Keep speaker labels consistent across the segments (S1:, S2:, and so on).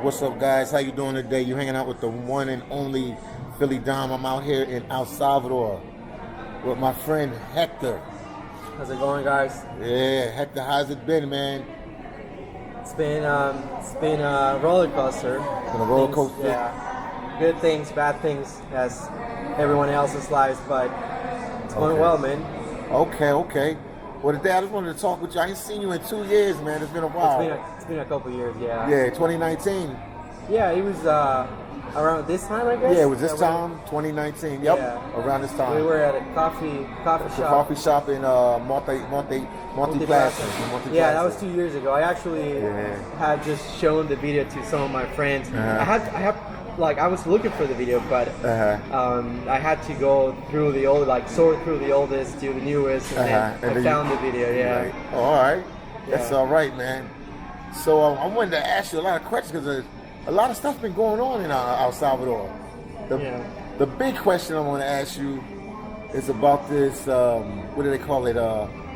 S1: What's up, guys? How you doing today? You hanging out with the one and only Philly Dom. I'm out here in El Salvador with my friend Hector.
S2: How's it going, guys?
S1: Yeah, Hector, how's it been, man?
S2: It's been a roller coaster.
S1: Been a roller coaster?
S2: Yeah, good things, bad things, as everyone else's lives, but it's going well, man.
S1: Okay. Well, today I just wanted to talk with you. I ain't seen you in 2 years, man. It's been a while.
S2: It's been a couple years, yeah.
S1: Yeah, 2019.
S2: Yeah, it was around this time, I guess.
S1: Yeah, it was this time, 2019. Yep,
S2: Yeah.
S1: around this time.
S2: We were at a coffee
S1: The
S2: shop.
S1: coffee shop in Multi Plaza.
S2: Yeah, that was 2 years ago. I actually had just shown the video to some of my friends. I was looking for the video, but I had to go through the old, sort through the oldest to the newest, and then I found the video. Yeah.
S1: Right. All right. That's
S2: Yeah.
S1: all right, man. So I wanted to ask you a lot of questions because a lot of stuff been going on in El Salvador. The big question I want to ask you is about this. What do they call it?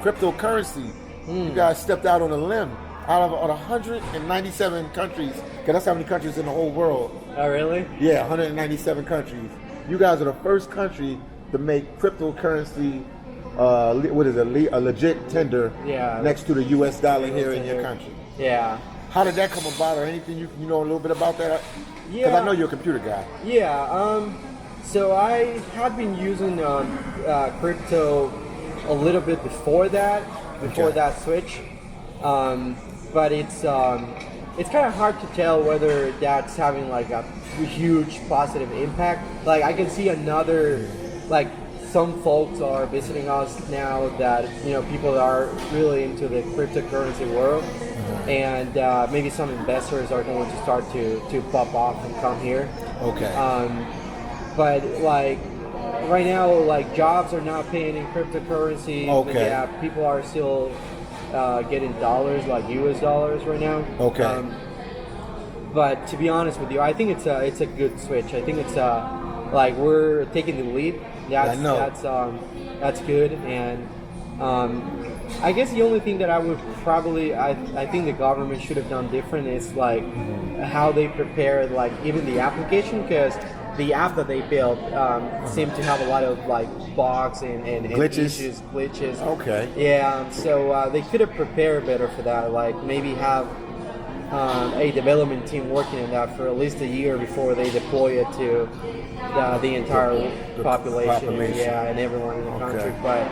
S1: Cryptocurrency. You guys stepped out on a limb. Out of 197 countries, because that's how many countries in the whole world.
S2: Oh, really?
S1: Yeah, 197 countries. You guys are the first country to make cryptocurrency, a legit tender next to the U.S. dollar here in your country.
S2: Yeah.
S1: How did that come about, or anything you know a little bit about that? Because I know you're a computer guy.
S2: Yeah. So I had been using crypto a little bit before that switch. But it's kind of hard to tell whether that's having like a huge positive impact. Like I can see some folks are visiting us now that people are really into the cryptocurrency world, and maybe some investors are going to start to pop off and come here.
S1: Okay.
S2: But like right now, jobs are not paying in cryptocurrency.
S1: Okay.
S2: Yeah, people are still getting dollars, like US dollars right now.
S1: Okay.
S2: But to be honest with you, I think it's a good switch. I think it's we're taking the lead. That's good. And I guess the only thing that I would I think the government should have done different is how they prepared even the application, because the app that they built seemed to have a lot of bugs and glitches.
S1: Okay.
S2: Yeah, so they could have prepared better for that. Maybe have a development team working on that for at least a year before they deploy it to the entire population. Yeah, and everyone in the country. But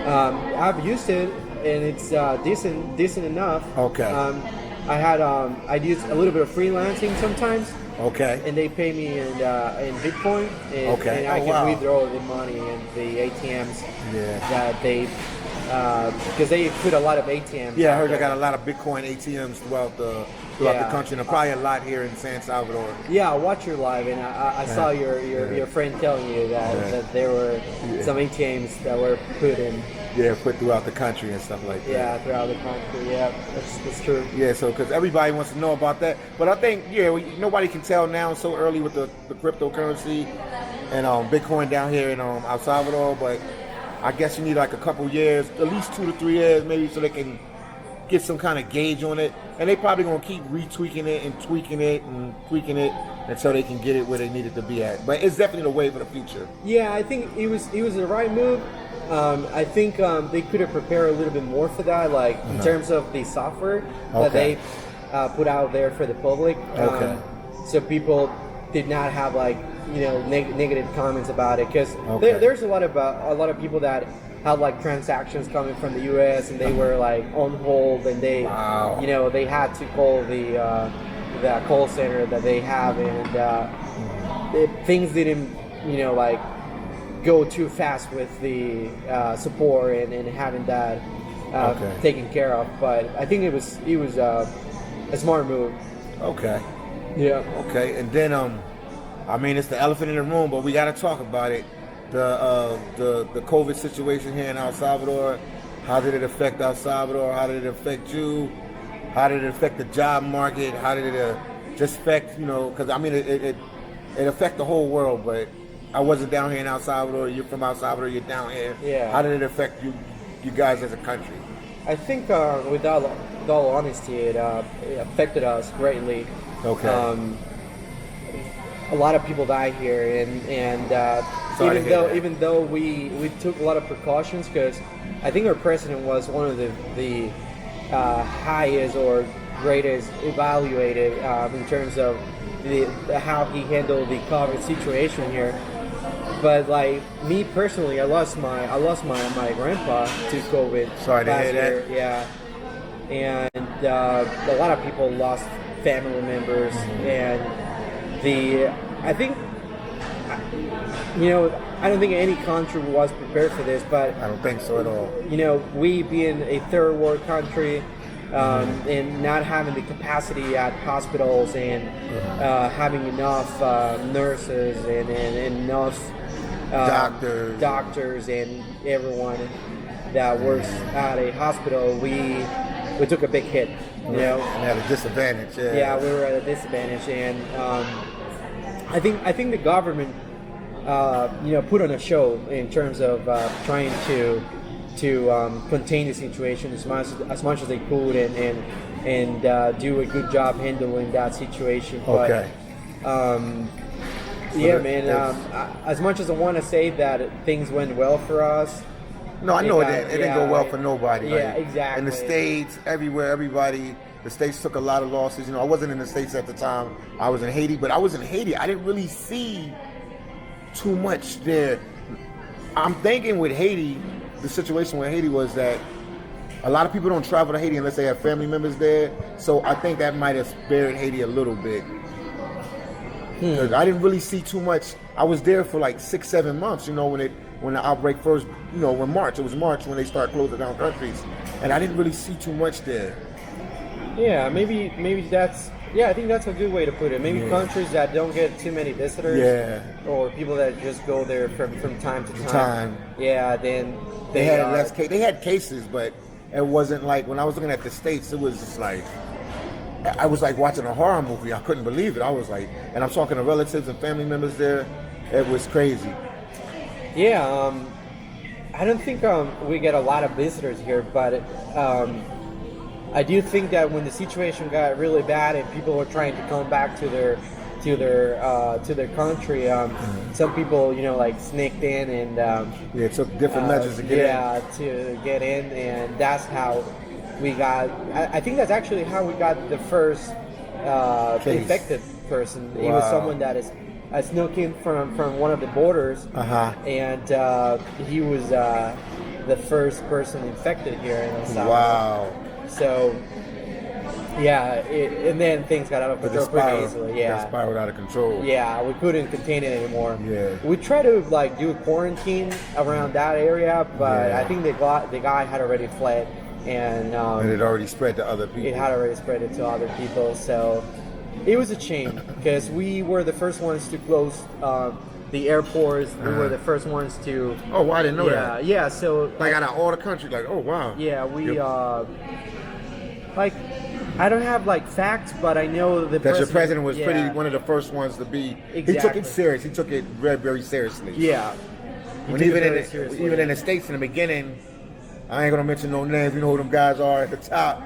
S2: I've used it, and it's decent enough.
S1: Okay.
S2: I used a little bit of freelancing sometimes.
S1: Okay.
S2: And they pay me in Bitcoin, and I can withdraw the money in the ATMs that they, because they put a lot of ATMs.
S1: Yeah, I heard they got a lot of Bitcoin ATMs throughout the country, and probably a lot here in San Salvador.
S2: Yeah, I watched your live, and I saw your friend telling you that there were some ATMs that were put in.
S1: Yeah, put throughout the country and stuff like that.
S2: Yeah, throughout the country. Yeah, that's true.
S1: Yeah, so because everybody wants to know about that, but I think nobody can tell now so early with the cryptocurrency and Bitcoin down here in El Salvador. But I guess you need a couple years, at least 2 to 3 years, maybe, so they can get some kind of gauge on it. And they probably gonna keep retweaking it and tweaking it until they can get it where they need it to be at. But it's definitely the wave of the future.
S2: Yeah, I think it was the right move. I think they could have prepared a little bit more for that, in terms of the software that they put out there for the public. So people did not have negative comments about it, because there's a lot of people that had transactions coming from the U.S. and they were on hold, and they they had to call the call center that they have, and things didn't go too fast with the support and having that taken care of. But I think it was a smart move.
S1: Okay.
S2: Yeah.
S1: Okay, and then it's the elephant in the room, but we got to talk about it. The COVID situation here in El Salvador. How did it affect El Salvador? How did it affect you? How did it affect the job market? How did it just affect because it affect the whole world, but I wasn't down here in El Salvador. You're from El Salvador. You're down here.
S2: Yeah.
S1: How did it affect you guys as a country?
S2: I think, with all honesty, it affected us greatly.
S1: Okay.
S2: A lot of people die here, and even though we took a lot of precautions, because I think our president was one of the highest or greatest evaluated in terms of how he handled the COVID situation here. But like me personally, I lost my grandpa to COVID.
S1: Sorry to hear
S2: year.
S1: that.
S2: Yeah, and a lot of people lost family members, and I think, I don't think any country was prepared for this, but
S1: I don't think so at all.
S2: We being a third world country, and not having the capacity at hospitals and having enough nurses and enough doctors and everyone that works at a hospital, we took a big hit.
S1: And at a disadvantage.
S2: Yeah, we were at a disadvantage, and I think the government, put on a show in terms of trying to contain the situation as much as they could, and do a good job handling that situation.
S1: Okay.
S2: But, yeah, man. As much as I want to say that things went well for us,
S1: no, I know it didn't go well for nobody.
S2: Yeah,
S1: like,
S2: exactly.
S1: In the States, everywhere, everybody. The States took a lot of losses. I wasn't in the States at the time. I was in Haiti, but I was in Haiti. I didn't really see too much there. I'm thinking with Haiti, the situation with Haiti was that a lot of people don't travel to Haiti unless they have family members there. So I think that might have spared Haiti a little bit. Because I didn't really see too much. I was there for like 6-7 months, when the outbreak first, when March. It was March when they started closing down countries. And I didn't really see too much there.
S2: Yeah, maybe that's. Yeah, I think that's a good way to put it. Maybe countries that don't get too many visitors, or people that just go there from time to time. Yeah, then
S1: they had less cases. They had cases, but it wasn't like when I was looking at the States. It was just like I was like watching a horror movie. I couldn't believe it. I was like, and I'm talking to relatives and family members there. It was crazy.
S2: Yeah, I don't think we get a lot of visitors here, but I do think that when the situation got really bad and people were trying to come back to their country, some people sneaked in and
S1: took different measures to get in.
S2: Yeah, to get in, and that's how we got. I think that's actually how we got the first infected person. Wow. He was someone that snuck in from one of the borders, and he was the first person infected here in El Salvador.
S1: Wow.
S2: So, yeah, and then things got out of control pretty easily. Yeah,
S1: it spiraled out of control.
S2: Yeah, we couldn't contain it anymore.
S1: Yeah,
S2: we tried to do a quarantine around that area, but I think the guy had already fled, and
S1: it had already spread to other people.
S2: It had already spread it to other people, so it was a shame because we were the first ones to close the airports. We were the first ones to.
S1: Oh, well, I didn't know that.
S2: Yeah. So
S1: out of all the country, oh wow.
S2: Yeah, we I don't have facts, but I know
S1: that your president was one of the first ones to be. Exactly. He took it serious. He took it very, very seriously.
S2: Yeah.
S1: Even in the States in the beginning, I ain't gonna mention no names. You know who them guys are at the top.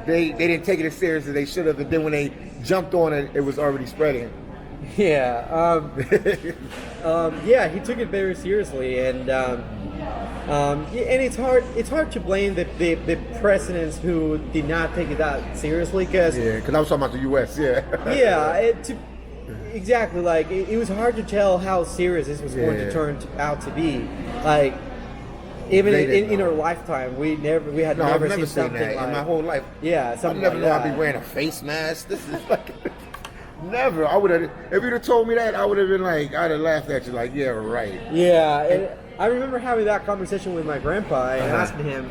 S1: They didn't take it as serious as they should have. And then when they jumped on it, it was already spreading.
S2: Yeah. Yeah, he took it very seriously, and it's hard to blame the presidents who did not take it that seriously, because
S1: I was talking about the U.S.
S2: Exactly, it was hard to tell how serious this was going to turn out to be. Even in our lifetime, I've never seen something
S1: that in my whole life.
S2: Yeah, something
S1: I never know I'd be wearing a face mask. This is never. I would have. If you'd have told me that, I would have been I'd have laughed at you. Yeah, right.
S2: Yeah, and I remember having that conversation with my grandpa and asking him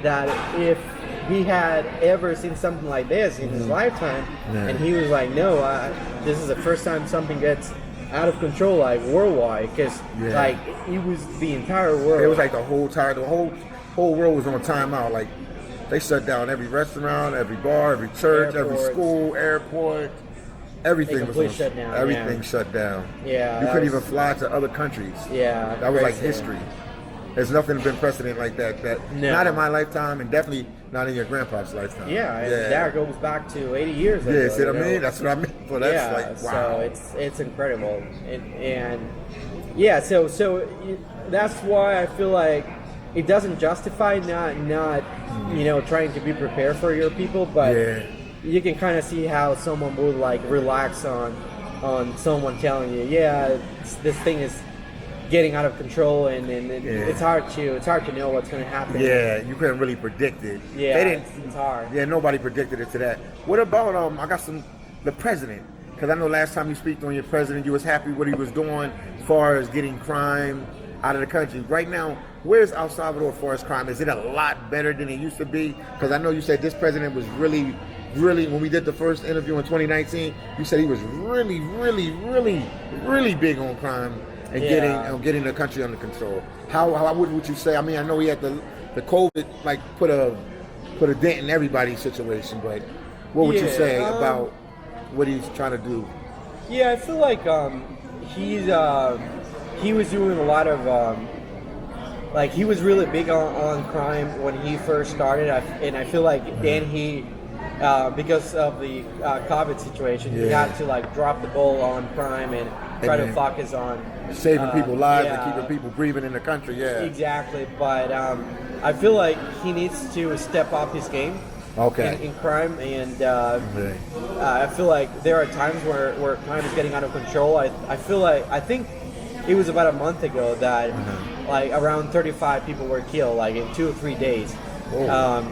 S2: that if he had ever seen something like this in his lifetime, and he was like, "No, this is the first time something gets out of control, worldwide, because it was the entire world.
S1: It was the whole world was on timeout. They shut down every restaurant, every bar, every church, every school, airport. Everything was
S2: shut down.
S1: Everything shut down.
S2: Yeah,
S1: you couldn't even fly to other countries.
S2: Yeah,
S1: that was history. There's nothing been precedent like that.
S2: No.
S1: Not in my lifetime, and definitely not in your grandpa's lifetime.
S2: Yeah, and that goes back to 80 years ago.
S1: Yeah, see what I mean? That's what I mean. So that's like, wow.
S2: So it's incredible, and yeah, so that's why I feel like it doesn't justify not trying to be prepared for your people, but you can kind of see how someone would like relax on someone telling you, this thing is getting out of control, and it's hard to know what's going to happen.
S1: Yeah, you couldn't really predict it.
S2: Yeah, it's hard.
S1: Yeah, nobody predicted it to that. What about I got the president? Because I know last time you speak on your president, you was happy what he was doing as far as getting crime out of the country. Right now, where's El Salvador as far as crime? Is it a lot better than it used to be? Because I know you said this president was really, when we did the first interview in 2019, you said he was really, really, really, really big on crime and getting the country under control. How would you say? I mean, I know he had the COVID like put a dent in everybody's situation, but what would you say about what he's trying to do?
S2: Yeah, I feel like he was doing a lot of like he was really big on crime when he first started, and I feel like then he because of the COVID situation, he had to like drop the ball on crime and try to focus on
S1: saving people's lives and keeping people breathing in the country. Yeah,
S2: exactly. But I feel like he needs to step up his game. In crime, and I feel like there are times where crime is getting out of control. I think it was about a month ago that like around 35 people were killed like in 2 or 3 days. So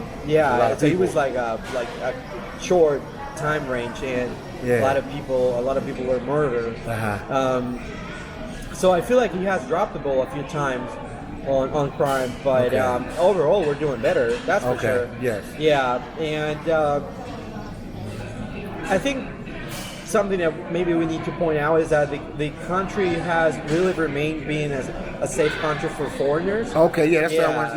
S2: it was like a short time range, and a lot of people were murdered. So I feel like he has dropped the ball a few times on crime, but overall we're doing better. That's for sure.
S1: Yes.
S2: Yeah, and I think something that maybe we need to point out is that the country has really remained being a safe country for foreigners.
S1: Okay, that's what I want.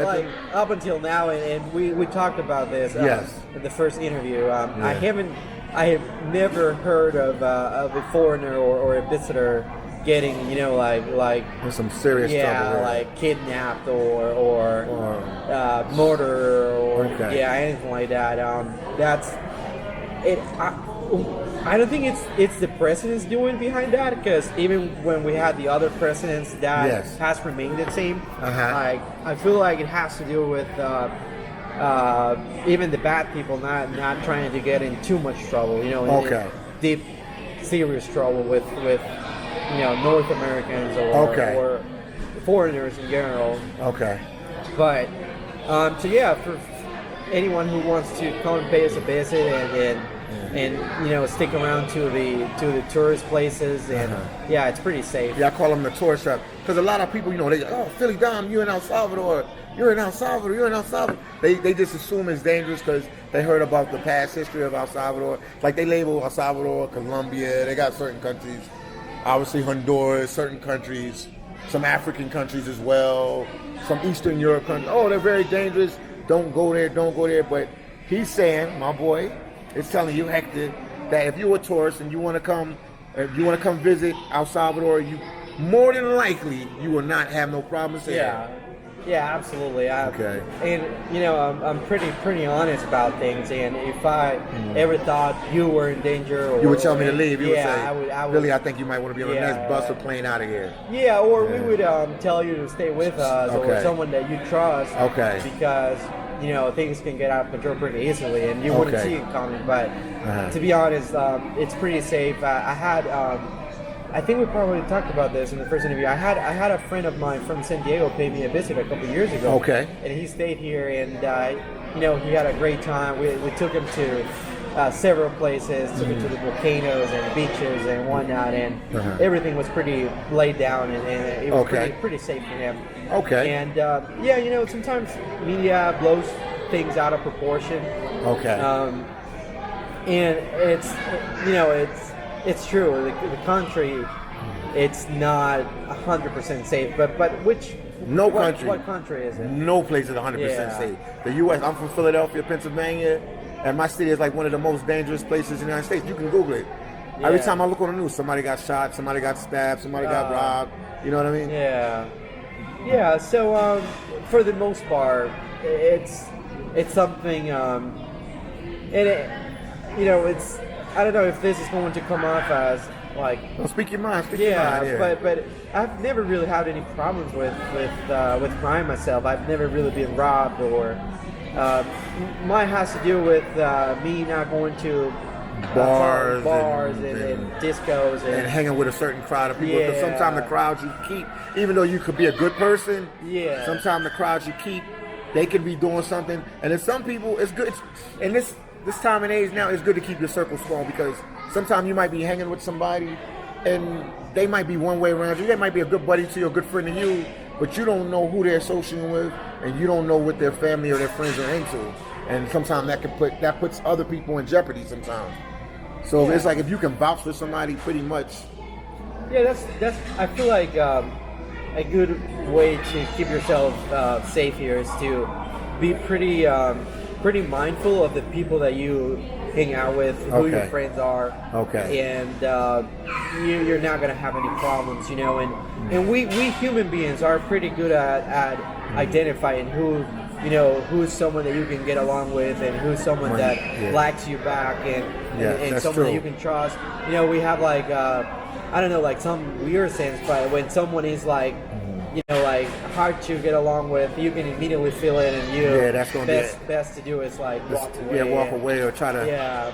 S2: Like up until now, and we talked about this in the first interview. I have never heard of a foreigner or a visitor getting like
S1: some serious trouble,
S2: like kidnapped or murder or anything like that. That's it. I don't think it's the president's doing behind that, because even when we had the other presidents, that has remained the same. Like I feel like it has to do with even the bad people not trying to get in too much trouble. Deep, serious trouble with North Americans or foreigners in general. But for anyone who wants to come and pay us a visit and stick around to the tourist places, and it's pretty safe.
S1: I call them the tourist trap, because a lot of people, they Philly Dom, you're in El Salvador, you're in El Salvador. They just assume it's dangerous because they heard about the past history of El Salvador. Like they label El Salvador, Colombia, they got certain countries. Obviously Honduras, certain countries, some African countries as well, some Eastern Europe countries. Oh, they're very dangerous. Don't go there. But he's saying, my boy, is telling you, Hector, that if you're a tourist and you want to come visit El Salvador, you more than likely you will not have no problems there.
S2: Yeah, absolutely. And I'm pretty honest about things. And if I ever thought you were in danger, or
S1: you would tell me to leave. You would say,
S2: I would,
S1: really, I think you might want to be on the next bus or plane out of here.
S2: Yeah, or we would tell you to stay with us, or someone that you trust. Because things can get out of control pretty easily, and you wouldn't see it coming. But to be honest, it's pretty safe. I think we probably talked about this in the first interview. I had a friend of mine from San Diego pay me a visit a couple years ago. And he stayed here, and he had a great time. We took him to several places, took him to the volcanoes and beaches and whatnot, and everything was pretty laid down, and it was pretty safe for him. And sometimes media blows things out of proportion. And it's true. The country, it's not 100% safe. But what country is it?
S1: No place is 100% safe. The U.S. I'm from Philadelphia, Pennsylvania, and my city is like one of the most dangerous places in the United States. You can Google it. Every time I look on the news, somebody got shot, somebody got stabbed, somebody got robbed. You know what I mean?
S2: Yeah, so for the most part, it's something, it's, I don't know if this is going to come off as like.
S1: Well, speak your mind. Speak your mind. Yeah,
S2: but I've never really had any problems with crime myself. I've never really been robbed or. Mine has to do with me not going to bars and discos and
S1: hanging with a certain crowd of people.
S2: Yeah.
S1: Because sometimes the crowds you keep, even though you could be a good person,
S2: Yeah.
S1: sometimes the crowds you keep, they could be doing something. And then some people, it's good. And this time and age now, it's good to keep your circle small because sometimes you might be hanging with somebody and they might be one way around you. They might be a good buddy to you, a good friend to you, but you don't know who they're associating with, and you don't know what their family or their friends are into. And sometimes that puts other people in jeopardy sometimes. So
S2: Yeah.
S1: it's like if you can vouch for somebody pretty much.
S2: Yeah, that's. I feel like a good way to keep yourself safe here is to be pretty mindful of the people that you hang out with, who your
S1: Okay.
S2: friends are.
S1: Okay.
S2: And you're not gonna have any problems, And we human beings are pretty good at identifying who's someone that you can get along with and who's someone that
S1: Yeah.
S2: likes you back and
S1: that's
S2: someone that
S1: true.
S2: you can trust. We have like I don't know, like some weird sense, but when someone is like like hard to get along with, you can immediately feel it, and
S1: that's gonna be
S2: best to do is like walk away.
S1: Walk away or try to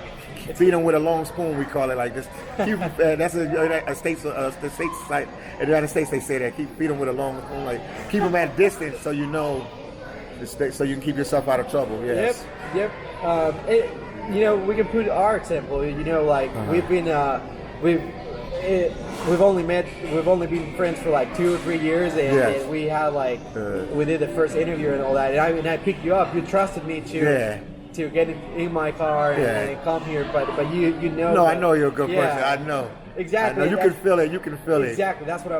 S1: feed them with a long spoon. We call it like this. That's a state, the state site in the United States. They say that feed them with a long spoon, like keep them at a distance, so so you can keep yourself out of trouble. Yes.
S2: Yep. We can put our example. Like we've been we've only been friends for like 2 or 3 years, and we had like we did the first interview and all that, and I picked you up. You trusted me to get in my car and come here, but you know.
S1: No, I know you're a good person. I know.
S2: Exactly.
S1: I know. You can feel it. You can feel it.
S2: Exactly. That's what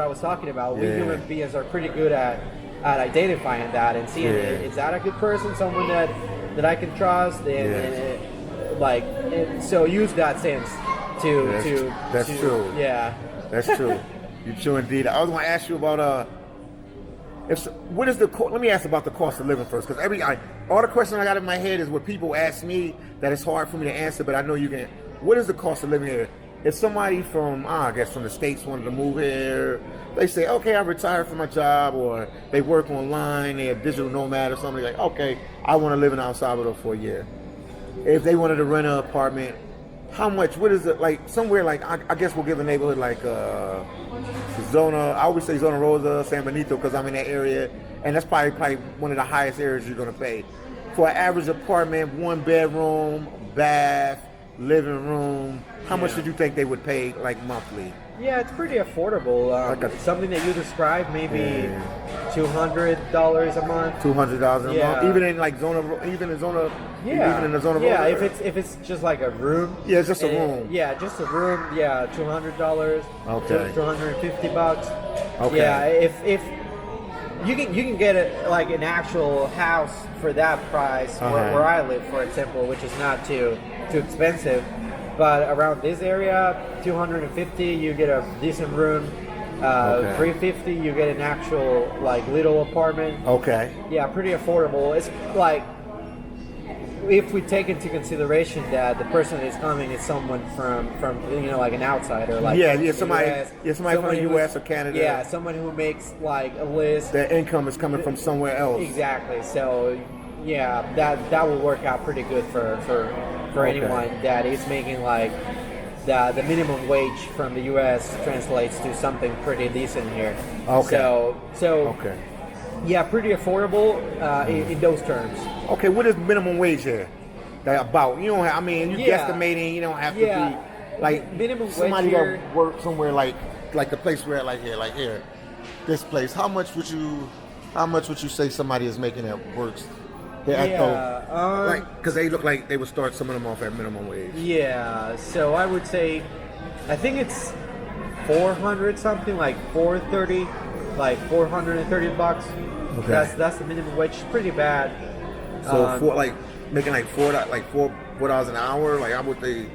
S2: I was talking about. We human beings are pretty good at identifying that and seeing is that a good person, someone that I can trust, and so use that sense to.
S1: That's true.
S2: Yeah.
S1: That's true. You're true indeed. I was going to ask you about let me ask about the cost of living first, because all the questions I got in my head is what people ask me that it's hard for me to answer, but I know you can. What is the cost of living here? If somebody from the States wanted to move here, they say, okay, I retired from my job, or they work online, they're a digital nomad or something, like, okay, I want to live in El Salvador for a year. If they wanted to rent an apartment, how much? What is it like? Somewhere like I guess we'll give a neighborhood like Zona. I always say Zona Rosa, San Benito, because I'm in that area, and that's probably one of the highest areas you're gonna pay for an average apartment, 1 bedroom, bath, living room. How much did you think they would pay like monthly?
S2: Yeah, it's pretty affordable. Something that you described, maybe $200 a month.
S1: $200 a month, even in Zona.
S2: Yeah,
S1: even in the Zona.
S2: Yeah, if it's just like a room.
S1: Yeah, it's just a room.
S2: Yeah, just a room. Yeah, $200.
S1: Okay.
S2: $250.
S1: Okay.
S2: Yeah, if you can get like an actual house for that price where I live, for example, which is not too expensive. But around this area, $250, you get a decent room. $350, you get an actual like little apartment.
S1: Okay.
S2: Yeah, pretty affordable. It's like if we take into consideration that the person that is coming is someone from like an outsider, like
S1: somebody from the U.S. or Canada.
S2: Yeah, someone who makes like a list.
S1: Their income is coming from somewhere else.
S2: Exactly. So yeah, that will work out pretty good for anyone that is making like the minimum wage from the U.S. translates to something pretty decent here.
S1: Okay.
S2: So yeah, pretty affordable in those terms.
S1: Okay, what is minimum wage here? About you don't have. I mean, you guesstimating. You don't have to be like
S2: minimum
S1: somebody
S2: wage here.
S1: that work somewhere like the place we're at, like here, this place. How much would you say somebody is making that works? Because they look like they would start some of them off at minimum wage.
S2: Yeah, so I would say, I think it's 400 something, like 430, like $430. Okay. That's the minimum wage. It's pretty bad.
S1: So making like $4 an hour. Like how would they?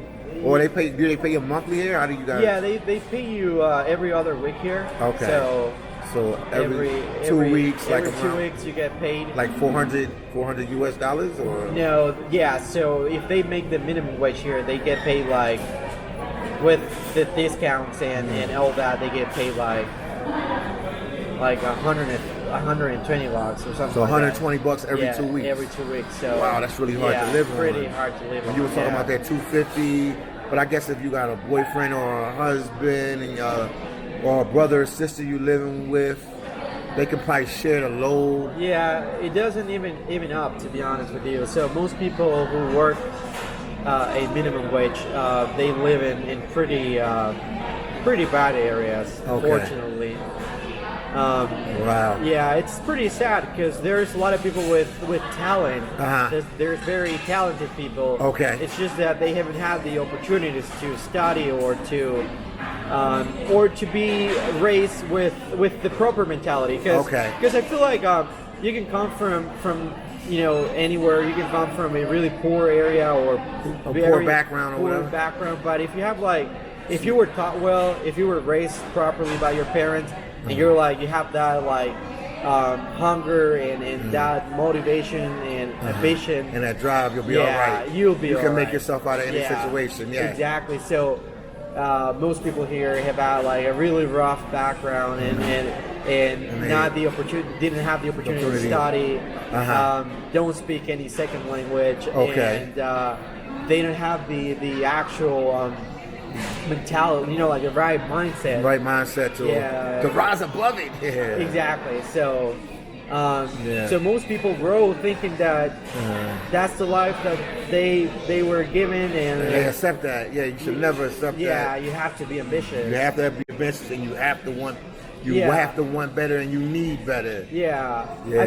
S1: Or do they pay you monthly here? How do you guys?
S2: Yeah, they pay you every other week here.
S1: Okay.
S2: So
S1: So every 2 weeks, like
S2: every 2
S1: around,
S2: weeks you get paid.
S1: like 400 US dollars, or
S2: No, yeah. So if they make the minimum wage here, they get paid like with the discounts and all that. They get paid like 120 bucks or something.
S1: so
S2: like
S1: 120
S2: that.
S1: bucks every
S2: Yeah,
S1: 2 weeks.
S2: Every 2 weeks. So
S1: Wow, that's really hard to live on.
S2: Pretty hard to live on.
S1: You were talking
S2: yeah.
S1: about that 250, but I guess if you got a boyfriend or a husband and or a brother or sister you living with, they can probably share the load.
S2: Yeah, it doesn't even up, to be honest with you. So most people who work a minimum wage, they live in pretty bad areas,
S1: Okay.
S2: Unfortunately.
S1: Wow.
S2: Yeah, it's pretty sad because there's a lot of people with talent.
S1: Uh-huh.
S2: There's very talented people.
S1: Okay.
S2: It's just that they haven't had the opportunities to study or to be raised with the proper mentality.
S1: Okay.
S2: Because I feel like you can come from anywhere. You can come from a really poor area or
S1: A
S2: very
S1: poor background or
S2: poor
S1: whatever.
S2: background. But if you have if you were taught well, if you were raised properly by your parents, and you're you have that hunger and that motivation and ambition
S1: And that drive, you'll be all right.
S2: you'll be
S1: You
S2: all
S1: can make
S2: right.
S1: yourself out of any situation. Yeah.
S2: Exactly. So most people here have had a really rough background and not the opportunity, didn't have the opportunity to study.
S1: Uh-huh.
S2: Don't speak any second language.
S1: Okay.
S2: And they don't have the actual mentality, the right mindset.
S1: Right mindset to rise above it. Yeah.
S2: Exactly. So,
S1: Yeah.
S2: so most people grow thinking that that's the life that they were given, and
S1: They accept that. Yeah, you should never accept that.
S2: you have to be ambitious.
S1: You have to be ambitious, and you have to want. You
S2: Yeah.
S1: have to want better, and you need better.
S2: Yeah.
S1: Yeah.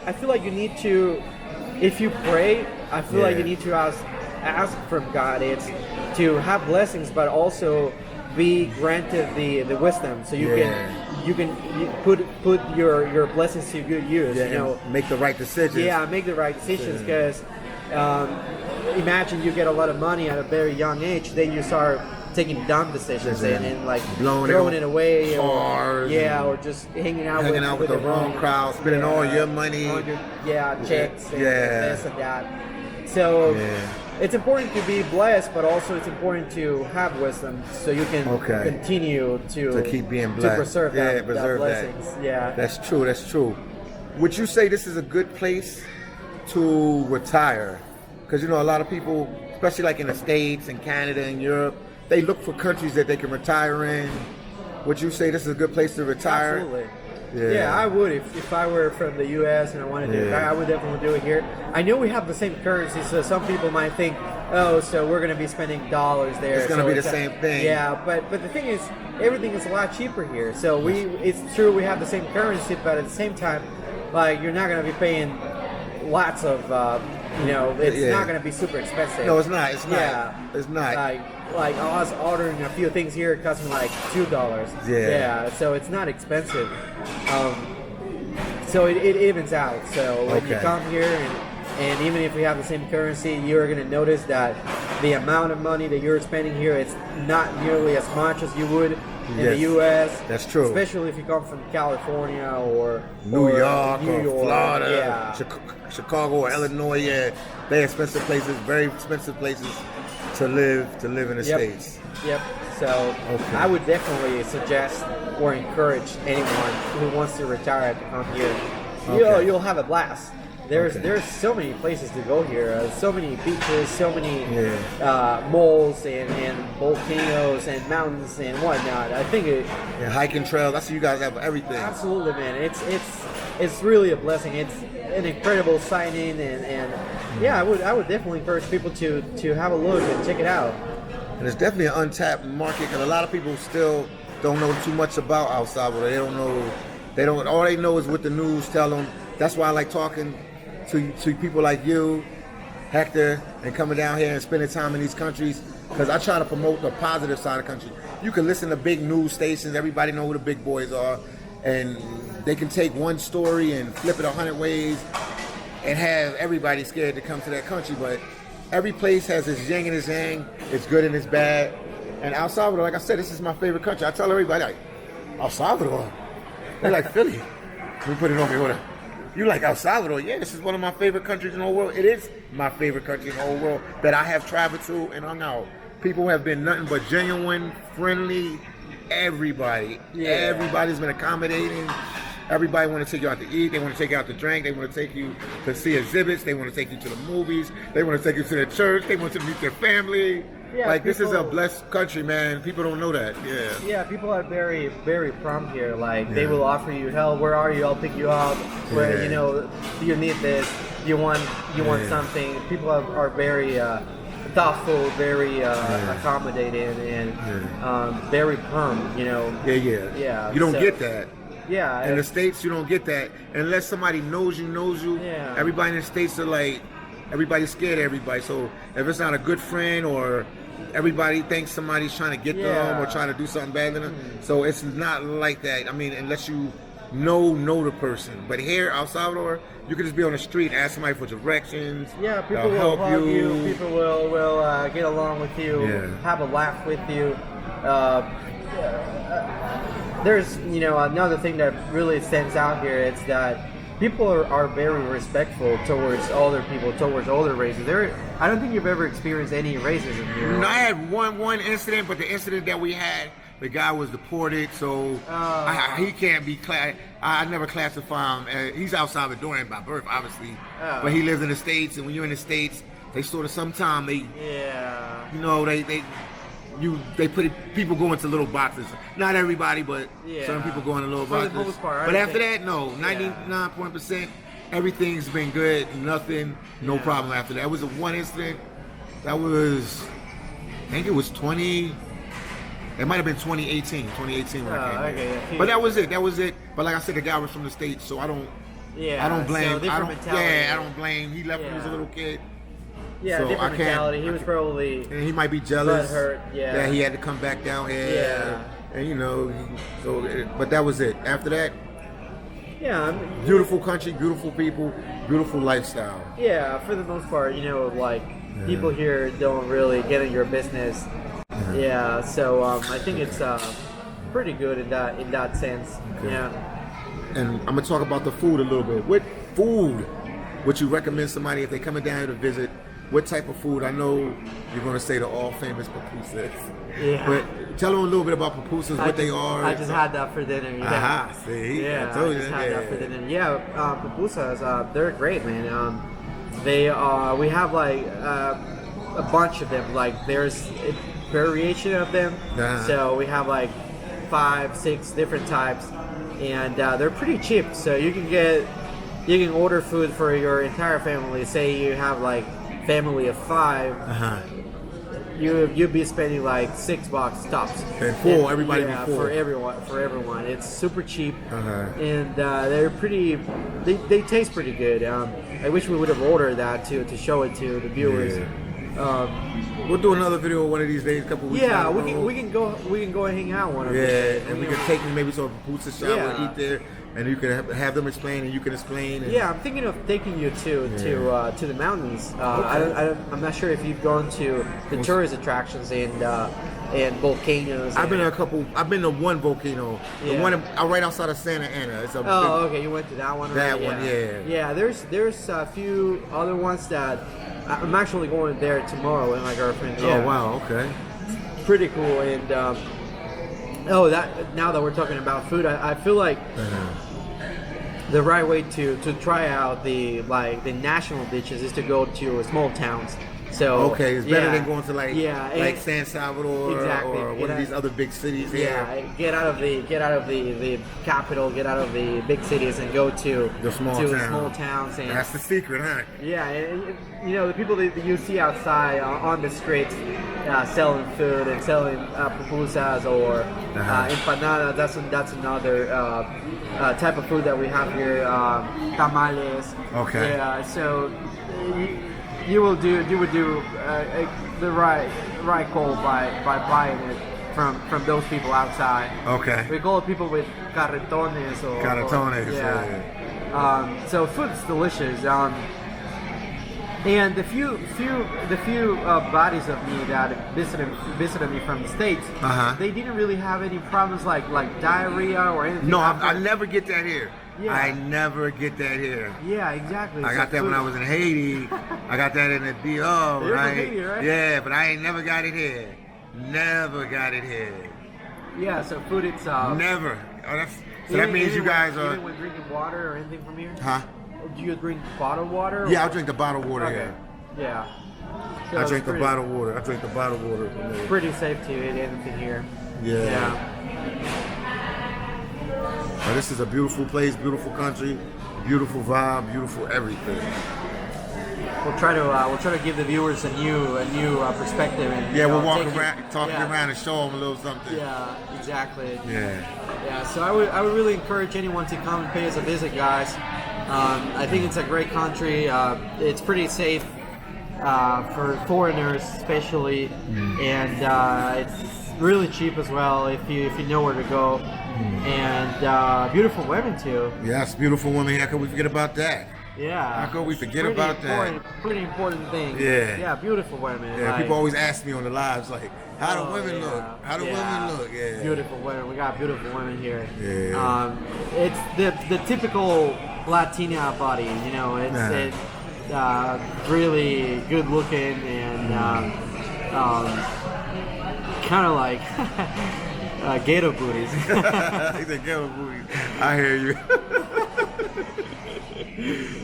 S2: I feel like you need to, if you pray, I feel like
S1: Yeah.
S2: you need to ask from God. It's to have blessings, but also be granted the wisdom, so you can put your blessings to good use.
S1: Yeah, and make the right decisions.
S2: Yeah, make the right decisions, because imagine you get a lot of money at a very young age, then you start taking dumb decisions and
S1: Blowing
S2: it away,
S1: cars
S2: or just hanging out
S1: with the wrong crowd, spending all your money,
S2: all your checks, and
S1: Yeah.
S2: this and that. So
S1: Yeah.
S2: it's important to be blessed, but also it's important to have wisdom, so you can continue to
S1: keep being blessed.
S2: to preserve that blessings. Yeah,
S1: That's true. That's true. Would you say this is a good place to retire? Because a lot of people, especially in the States and Canada and Europe, they look for countries that they can retire in. Would you say this is a good place to retire?
S2: Absolutely.
S1: Yeah.
S2: Yeah, I would if I were from the U.S. and I wanted to.
S1: Yeah.
S2: I would definitely do it here. I know we have the same currency, so some people might think, oh, so we're going to be spending dollars there.
S1: It's going to
S2: so
S1: be the same thing.
S2: Yeah, but the thing is, everything is a lot cheaper here. So it's true we have the same currency, but at the same time, you're not going to be paying lots of, it's not going to be super expensive.
S1: No, it's not. It's not.
S2: Yeah.
S1: It's not.
S2: I was ordering a few things here, it cost me $2.
S1: Yeah.
S2: So it's not expensive. So it evens out. So when you come here and even if we have the same currency, you're going to notice that the amount of money that you're spending here, it's not nearly as much as you would in the U.S.
S1: That's true.
S2: Especially if you come from California or
S1: New York,
S2: New York,
S1: Florida,
S2: yeah.
S1: Chicago, or Illinois. Yeah, they're expensive places, very expensive places to live in the States.
S2: Yep. So I would definitely suggest or encourage anyone who wants to retire to come here. You'll have a blast. There's so many places to go here. So many beaches, so many malls and volcanoes and mountains and whatnot. I think
S1: hiking trails. I see you guys have everything.
S2: Absolutely, man. It's really a blessing. It's an incredible signing, and I would definitely encourage people to have a look and check it out.
S1: And it's definitely an untapped market because a lot of people still don't know too much about El Salvador. They don't know. All they know is what the news tell them. That's why I like talking to people like you, Hector, and coming down here and spending time in these countries, because I try to promote the positive side of the country. You can listen to big news stations. Everybody know who the big boys are, and they can take one story and flip it 100 ways and have everybody scared to come to that country. But every place has its yin and its yang, its good and its bad. And El Salvador, like I said, this is my favorite country. I tell everybody, El Salvador, They like Philly. Let me put it on me. Hold on. You like El Salvador? Yeah, this is one of my favorite countries in the whole world. It is my favorite country in the whole world that I have traveled to and hung out. People have been nothing but genuine, friendly. Everybody.
S2: Yeah.
S1: Everybody's been accommodating. Everybody want to take you out to eat. They want to take you out to drink. They want to take you to see exhibits. They want to take you to the movies. They want to take you to the church. They want to meet their family.
S2: Yeah,
S1: like, this is a blessed country, man. People don't know that. Yeah.
S2: Yeah, people are very, very prompt here. Like, they will offer you, hell, where are you? I'll pick you up. Where, you know, do you need this? You want something? People are very thoughtful, very accommodating, and very prompt, you know.
S1: Yeah. You don't get that.
S2: Yeah.
S1: In the States, you don't get that. Unless somebody knows you.
S2: Yeah.
S1: Everybody in the States are like, everybody's scared of everybody. So if it's not a good friend or everybody thinks somebody's trying to get them or trying to do something bad to them. So it's not like that. I mean, unless you know the person. But here, El Salvador, you can just be on the street and ask somebody for directions.
S2: Yeah, people will
S1: help
S2: hug you. People will get along with you, have a laugh with you. There's, you know, another thing that really stands out here is that people are very respectful towards older people, towards older races. I don't think you've ever experienced any racism here.
S1: No, I had one incident, but the incident that we had, the guy was deported, so he can't be I never classify him. He's El Salvadoran by birth, obviously, but he lives in the States, and when you're in the States, they sort of sometimes you know, they put people go into little boxes. Not everybody, but some people go into little boxes.
S2: For the most part,
S1: but after that, no, 99% everything's been good. Nothing, no problem after that. It was one incident. That was, I think it was 20. It might have been 2018 when I came here. But that was it. But like I said, the guy was from the States, so I don't blame.
S2: So
S1: I don't blame. He left when he was a little kid.
S2: Yeah, so different mentality. He was probably.
S1: And he might be jealous.
S2: Hurt,
S1: that he had to come back down here. And you know, but that was it. After that, beautiful country, beautiful people, beautiful lifestyle.
S2: Yeah, for the most part, you know, like people here don't really get in your business. Yeah, so I think it's pretty good in that sense. Okay. Yeah.
S1: And I'm gonna talk about the food a little bit. What food would you recommend somebody if they're coming down here to visit? What type of food? I know you're going to say the all famous pupusas. Yeah. But tell them a little bit about pupusas, what they are.
S2: I just had that for dinner.
S1: See?
S2: Yeah, I just had that for dinner. Yeah, pupusas, they're great, man. We have like a bunch of them. Like there's a variation of them. So we have like 5-6 different types, and they're pretty cheap. So you can order food for your entire family. Say you have like family of 5, you'd be spending like $6 tops.
S1: And full, everybody be full.
S2: For everyone. It's super cheap, and they're pretty. They taste pretty good. I wish we would have ordered that to show it to the viewers.
S1: We'll do another video one of these days, a couple weeks.
S2: Yeah, we can go and hang out one of these days.
S1: And we can take them maybe to a pupusa shop and eat there. And you can have them explain, and you can explain. And
S2: I'm thinking of taking you to the mountains. I'm not sure if you've gone to the tourist attractions and volcanoes.
S1: I've been to one volcano, the one right outside of Santa Ana. It's
S2: okay, you went to that one. Yeah. There's a few other ones that I'm actually going there tomorrow with my girlfriend.
S1: Oh wow, okay.
S2: Pretty cool, and now that we're talking about food, I feel like the right way to try out the national dishes is to go to small towns. So
S1: it's better than going to like San Salvador or one of these other big cities.
S2: Get out of the capital, get out of the big cities, and go to
S1: the small
S2: towns. And
S1: that's the secret, huh?
S2: Yeah, and, you know, the people that you see outside on the streets selling food and selling pupusas or empanadas. That's another type of food that we have here. Tamales.
S1: Okay.
S2: Yeah. So. You would do the right call by buying it from those people outside.
S1: Okay.
S2: We call it people with carretones or.
S1: Yeah. So food's delicious.
S2: So food's delicious. I don't know if you've been to Salvador. Yeah. So, you know, the people that you see outside on the streets selling food and selling empanadas. That's another type of food that we have here. Tamales. Okay. You will do the right call by buying it from those people outside. Okay. We call it people with carretones or.
S1: Yeah.
S2: And the few buddies of me that visited me from the States, they didn't really have any problems like diarrhea or anything.
S1: No, I never get that here.
S2: Yeah.
S1: I never get that here.
S2: Yeah, exactly.
S1: I got that when I was in Haiti. I got that in the DO, right?
S2: Haiti, right?
S1: Yeah, but I ain't never got it here. Never got it here.
S2: Yeah, so food, it's...
S1: Never. Oh, so that means you guys are...
S2: Even when drinking water or anything from here?
S1: Huh?
S2: Do you drink bottled water?
S1: Yeah, I drink the bottled water here.
S2: Yeah. So
S1: I drink the bottled water. I drink the bottled water from there.
S2: Pretty safe to eat anything here.
S1: Yeah. Now, this is a beautiful place, beautiful country, beautiful vibe, beautiful everything.
S2: We'll try to give the viewers a new perspective. And,
S1: yeah, we'll walk around, talking around, and show them a little something.
S2: Yeah, exactly.
S1: Yeah.
S2: So I would really encourage anyone to come and pay us a visit, guys. I think it's a great country. It's pretty safe for foreigners, especially, and it's really cheap as well if you know where to go. And beautiful women too.
S1: Yes, beautiful women. How could we forget about that?
S2: Yeah.
S1: How could we forget about that?
S2: Pretty important thing.
S1: Yeah.
S2: Yeah, beautiful women.
S1: Yeah,
S2: like,
S1: people always ask me on the lives, like, how do women look? How do women look? Yeah.
S2: Beautiful women. We got beautiful women here.
S1: Yeah.
S2: It's the typical Latina body, you know. It's really good looking and kind of like gator booties.
S1: He said gator booties. I hear you.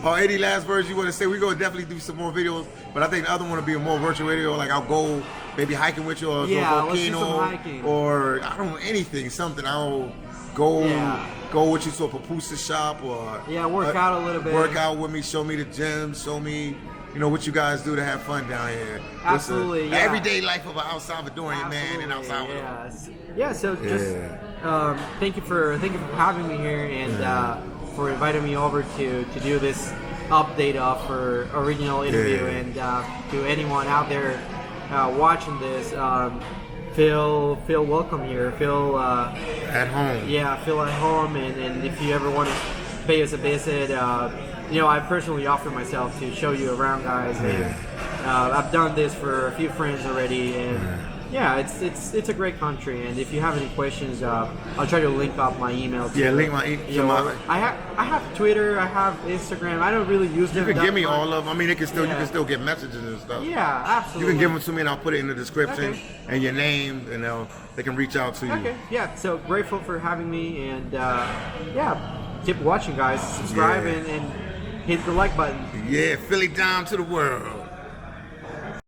S1: Any last words you want to say? We're going to definitely do some more videos, but I think the other one will be a more virtual video. Like I'll go maybe hiking with you or to a volcano,
S2: let's do some hiking.
S1: Or I don't know, anything, something. I'll go with you to a pupusa shop or
S2: work out a little bit.
S1: Work out with me, show me the gym, show me what you guys do to have fun down here.
S2: Absolutely,
S1: the everyday life of an El Salvadorian man in El Salvador.
S2: So just thank you for having me here and for inviting me over to do this update of our original interview. And to anyone out there watching this, feel welcome here. Feel
S1: at home.
S2: Yeah, feel at home. And if you ever want to pay us a visit, I personally offer myself to show you around, guys. And I've done this for a few friends already, and it's a great country. And if you have any questions, I'll try to link up my email.
S1: Link my email.
S2: I have Twitter, I have Instagram. I don't really use them.
S1: You can give me all of them. I mean, you can still get messages and stuff.
S2: Yeah, absolutely.
S1: You can give them to me, and I'll put it in the description and your name, and they can reach out to you.
S2: Okay. Yeah. So grateful for having me, and keep watching, guys. Subscribe and hit the like button.
S1: Yeah, Philly down to the world.